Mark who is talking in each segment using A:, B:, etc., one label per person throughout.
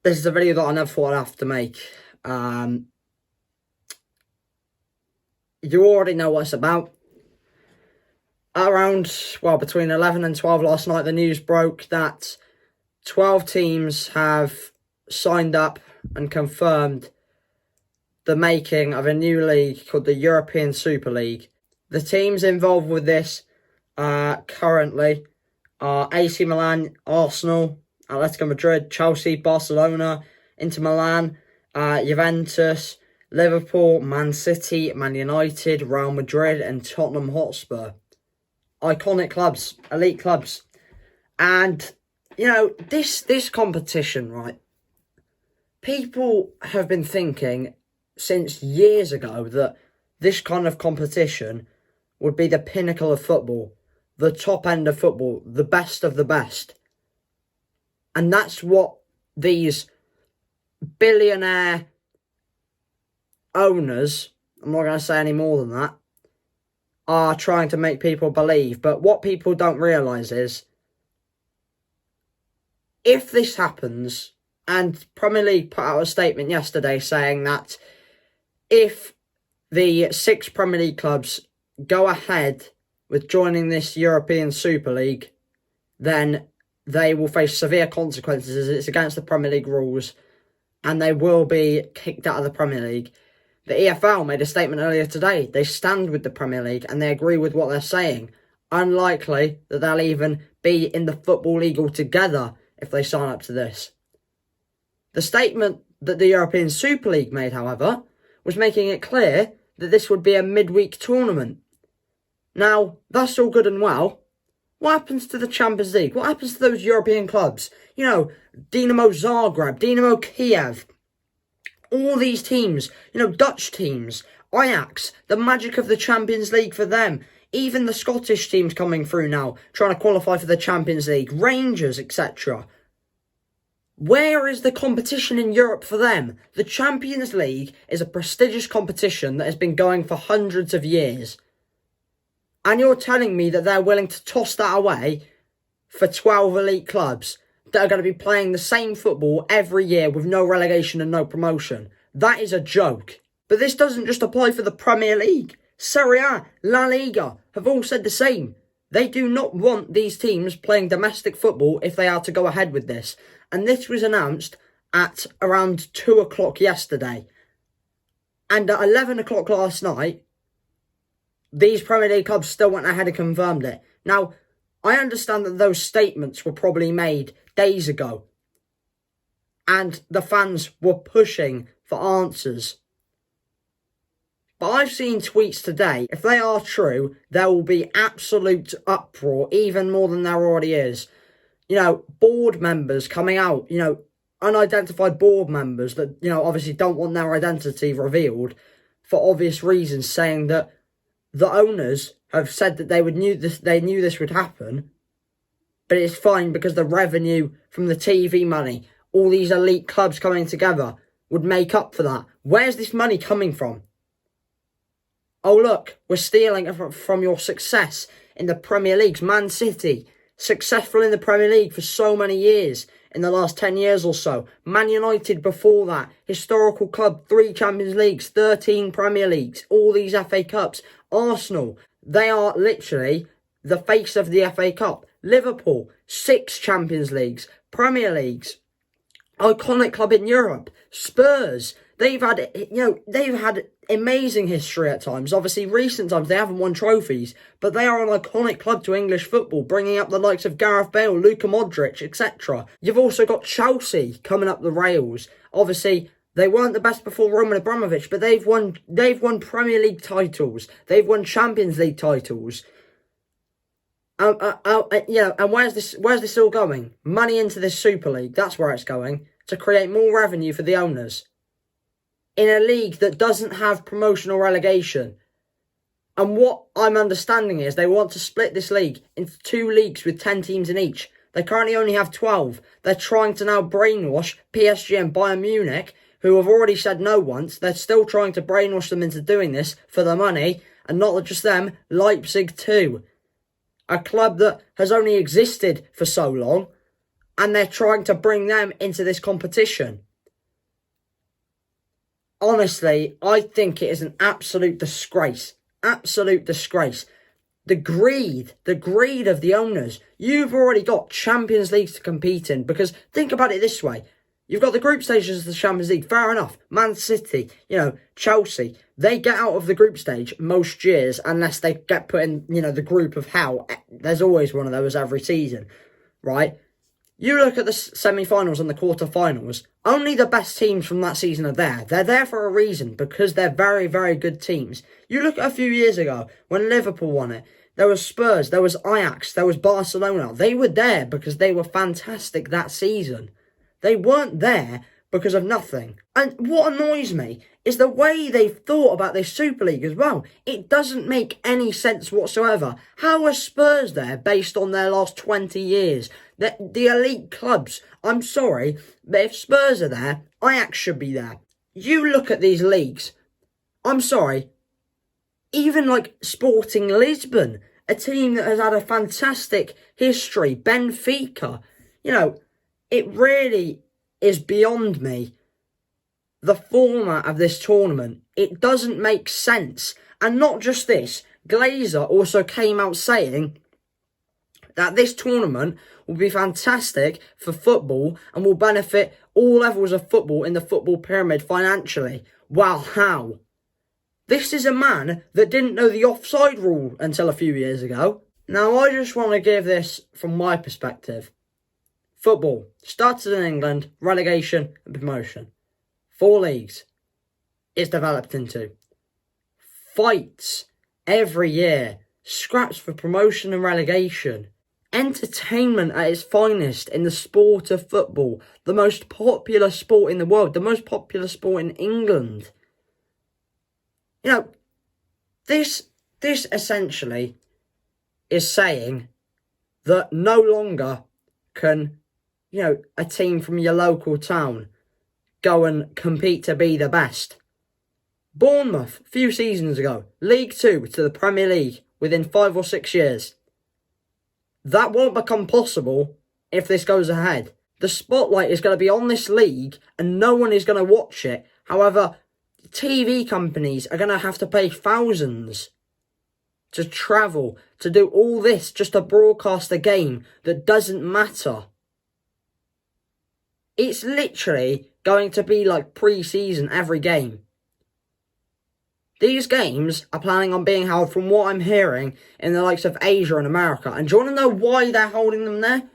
A: This is a video that I never thought I'd have to make. You already know what it's about. Between 11 and 12 last night, the news broke that 12 teams have signed up and confirmed the making of a new league called the European Super League. The teams involved with this currently are AC Milan, Arsenal, Atletico Madrid, Chelsea, Barcelona, Inter Milan, Juventus, Liverpool, Man City, Man United, Real Madrid and Tottenham Hotspur. Iconic clubs, elite clubs. And, you know, this competition, right? People have been thinking since years ago that this kind of competition would be the pinnacle of football, the top end of football, the best of the best. And that's what these billionaire owners, I'm not going to say any more than that, are trying to make people believe. But what people don't realise is, if this happens, and Premier League put out a statement yesterday saying that if the 6 Premier League clubs go ahead with joining this European Super League, then they will face severe consequences. It's against the Premier League rules and they will be kicked out of the Premier League. The EFL made a statement earlier today. They stand with the Premier League and they agree with what they're saying. Unlikely that they'll even be in the Football League altogether if they sign up to this. The statement that the European Super League made, however, was making it clear that this would be a midweek tournament. Now, that's all good and well. What happens to the Champions League? What happens to those European clubs? You know, Dinamo Zagreb, Dinamo Kiev, all these teams, you know, Dutch teams, Ajax, the magic of the Champions League for them. Even the Scottish teams coming through now, trying to qualify for the Champions League, Rangers, etc. Where is the competition in Europe for them? The Champions League is a prestigious competition that has been going for hundreds of years. And you're telling me that they're willing to toss that away for 12 elite clubs that are going to be playing the same football every year with no relegation and no promotion? That is a joke. But this doesn't just apply for the Premier League. Serie A, La Liga have all said the same. They do not want these teams playing domestic football if they are to go ahead with this. And this was announced at around 2 o'clock yesterday. And at 11 o'clock last night, these Premier League clubs still went ahead and confirmed it. Now, I understand that those statements were probably made days ago. And the fans were pushing for answers. But I've seen tweets today. If they are true, there will be absolute uproar, even more than there already is. You know, board members coming out, you know, unidentified board members that, you know, obviously don't want their identity revealed for obvious reasons, saying that the owners have said that they knew this would happen, but it's fine because the revenue from the TV money, all these elite clubs coming together, would make up for that. Where's this money coming from? Oh look, we're stealing it from your success in the Premier League. Man City, successful in the Premier League for so many years, in the last 10 years or so. Man United before that, historical club, 3 Champions Leagues, 13 Premier Leagues, all these FA Cups. Arsenal, they are literally the face of the FA Cup. Liverpool, 6 Champions Leagues, Premier Leagues, iconic club in Europe. Spurs, they've had amazing history at times. Obviously, recent times they haven't won trophies, but they are an iconic club to English football, bringing up the likes of Gareth Bale, Luka Modric, etc. You've also got Chelsea coming up the rails. Obviously, they weren't the best before Roman Abramovich, but they've won Premier League titles. They've won Champions League titles. And where's this all going? Money into this Super League. That's where it's going, to create more revenue for the owners in a league that doesn't have promotion or relegation. And what I'm understanding is they want to split this league into 2 leagues with 10 teams in each. They currently only have 12. They're trying to now brainwash PSG and Bayern Munich, who have already said no once. They're still trying to brainwash them into doing this for the money. And not just them, Leipzig too. A club that has only existed for so long. and they're trying to bring them into this competition. Honestly, I think it is an absolute disgrace. Absolute disgrace. The greed of the owners. You've already got Champions Leagues to compete in, because think about it this way. You've got the group stages of the Champions League, fair enough. Man City, Chelsea, they get out of the group stage most years unless they get put in, the group of hell. There's always one of those every season, right? You look at the semi-finals and the quarter-finals, only the best teams from that season are there. They're there for a reason, because they're very, very good teams. You look at a few years ago, when Liverpool won it, there was Spurs, there was Ajax, there was Barcelona. They were there because they were fantastic that season. They weren't there because of nothing. And what annoys me is the way they've thought about this Super League as well. It doesn't make any sense whatsoever. How are Spurs there based on their last 20 years? The elite clubs. I'm sorry, but if Spurs are there, Ajax should be there. You look at these leagues. I'm sorry. Even like Sporting Lisbon, a team that has had a fantastic history, Benfica. It really is beyond me. The format of this tournament, it doesn't make sense. And not just this, Glazer also came out saying that this tournament will be fantastic for football and will benefit all levels of football in the football pyramid financially. Well, how? This is a man that didn't know the offside rule until a few years ago. Now, I just want to give this from my perspective. Football started in England, relegation and promotion. 4 leagues it's developed into. Fights every year, scraps for promotion and relegation. Entertainment at its finest in the sport of football. The most popular sport in the world, the most popular sport in England. This essentially is saying that no longer can a team from your local town go and compete to be the best. Bournemouth, a few seasons ago, League 2 to the Premier League within 5 or 6 years. That won't become possible if this goes ahead. The spotlight is going to be on this league and no one is going to watch it. However, TV companies are going to have to pay thousands to travel, to do all this just to broadcast a game that doesn't matter. It's literally going to be like pre-season every game. These games are planning on being held, from what I'm hearing, in the likes of Asia and America. And do you want to know why they're holding them there?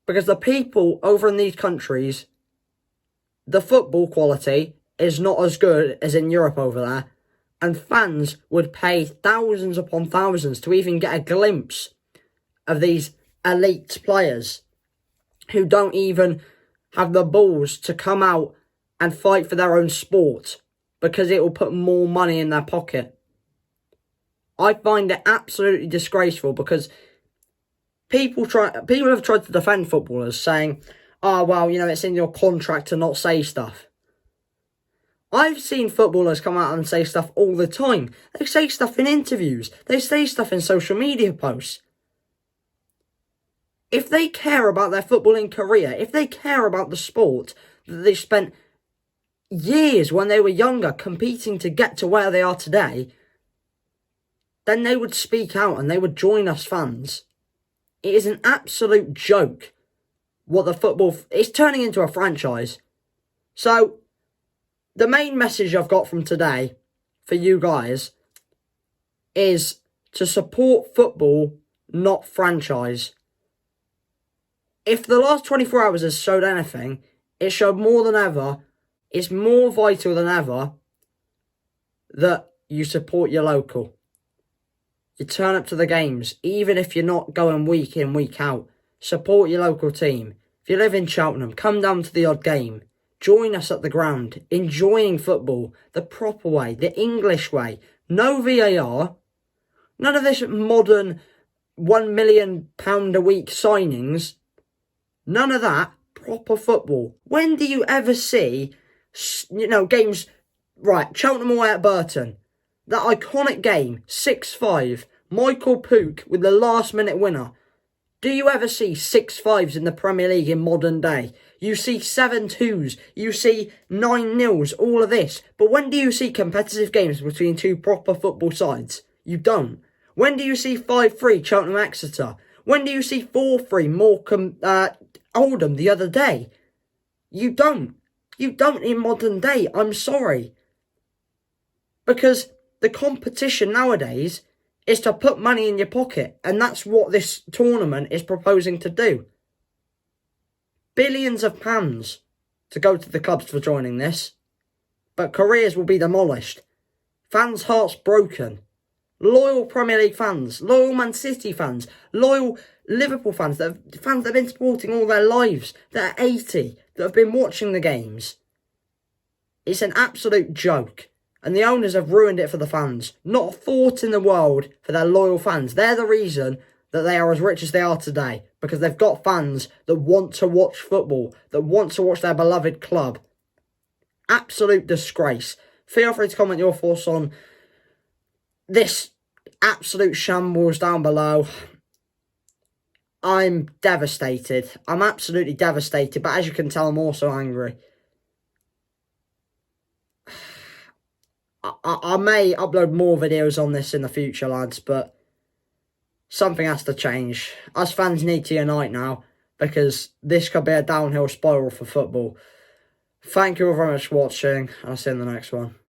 A: Because the people over in these countries, the football quality is not as good as in Europe over there. And fans would pay thousands upon thousands to even get a glimpse of these elite players who don't even have the balls to come out and fight for their own sport, because it will put more money in their pocket. I find it absolutely disgraceful, because people have tried to defend footballers, saying, oh, well, it's in your contract to not say stuff. I've seen footballers come out and say stuff all the time. They say stuff in interviews. They say stuff in social media posts. If they care about their footballing career, if they care about the sport that they spent years when they were younger competing to get to where they are today, then they would speak out and they would join us fans. It is an absolute joke what the football... It's turning into a franchise. So, the main message I've got from today for you guys is to support football, not franchise. If the last 24 hours has showed anything, it showed more than ever, it's more vital than ever, that you support your local. You turn up to the games, even if you're not going week in, week out. Support your local team. If you live in Cheltenham, come down to the odd game. Join us at the ground, enjoying football the proper way, the English way. No VAR. None of this modern £1 million a week signings. None of that. Proper football. When do you ever see, games... Right, Cheltenham away at Burton. That iconic game, 6-5. Michael Pook with the last minute winner. Do you ever see 6-5s in the Premier League in modern day? You see 7-2s, you see 9-0s, all of this. But when do you see competitive games between two proper football sides? You don't. When do you see 5-3 Cheltenham Exeter? When do you see 4-3 Morecambe Oldham the other day? You don't. You don't in modern day. I'm sorry. Because the competition nowadays is to put money in your pocket. And that's what this tournament is proposing to do. Billions of pounds to go to the clubs for joining this. But careers will be demolished. Fans' hearts broken. Loyal Premier League fans, loyal Man City fans, loyal Liverpool fans that have been supporting all their lives, that are 80, that have been watching the games. It's an absolute joke. And the owners have ruined it for the fans. Not a thought in the world for their loyal fans. They're the reason that they are as rich as they are today. Because they've got fans that want to watch football, that want to watch their beloved club. Absolute disgrace. Feel free to comment your thoughts on this absolute shambles down below. I'm devastated. I'm absolutely devastated. But as you can tell, I'm also angry. I may upload more videos on this in the future, lads, but something has to change. Us fans need to unite now, because this could be a downhill spiral for football. Thank you all very much for watching, and I'll see you in the next one.